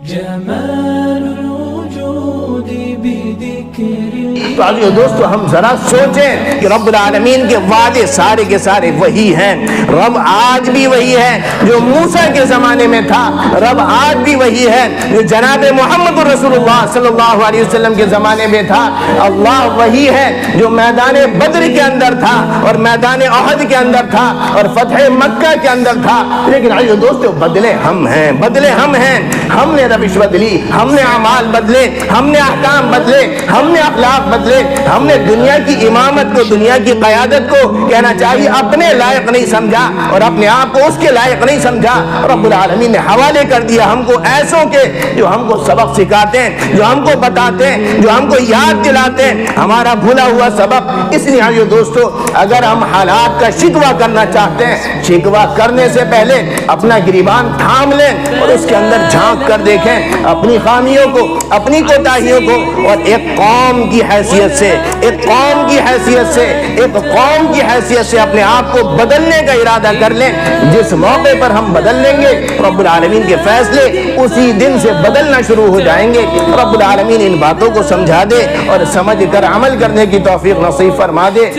تو آجو دوستو ہم ذرا سوچیں کہ رب العالمین کے وعدے سارے کے سارے وہی ہیں. رب آج بھی وہی ہے جو موسیٰ کے زمانے میں تھا. رب آج بھی وہی ہے جو جناب محمد رسول اللہ صلی اللہ علیہ وسلم کے زمانے میں تھا. اللہ وہی ہے جو میدان بدر کے اندر تھا اور میدان احد کے اندر تھا اور فتح مکہ کے اندر تھا. لیکن آجو دوستو بدلے ہم ہیں, بدلے ہم ہیں. ہم نے روش بدلی, ہم نے اعمال بدلے, ہم نے احکام بدلے, ہم نے اخلاق بدلے. ہم نے دنیا کی امامت کو, دنیا کی قیادت کو کہنا چاہیے اپنے لائق نہیں سمجھا اور اپنے آپ کو اس کے لائق نہیں سمجھا. رب العالمین نے حوالے کر دیا ہم کو ایسوں کے جو ہم کو سبق سکھاتے ہیں, جو ہم کو بتاتے ہیں, جو ہم کو یاد دلاتے ہیں ہمارا بھولا ہوا سبق. اس لیے آئیے دوستو, اگر ہم حالات کا شکوہ کرنا چاہتے ہیں, شکوہ کرنے سے پہلے اپنا گریبان تھام لیں اور اس کے اندر جھانک کر دیکھیں اپنی خامیوں کو, اپنی کوتاہیوں کو, اور ایک قوم کی حیثیت سے, ایک قوم کی حیثیت سے, ایک قوم کی حیثیت سے اپنے آپ کو بدلنے کا ارادہ کر لیں. جس موقع پر ہم بدل لیں گے رب العالمین کے فیصلے اسی دن سے بدلنا شروع ہو جائیں گے. رب العالمین ان باتوں کو سمجھا دے اور سمجھ کر عمل کرنے کی توفیق نصیب فرما دے.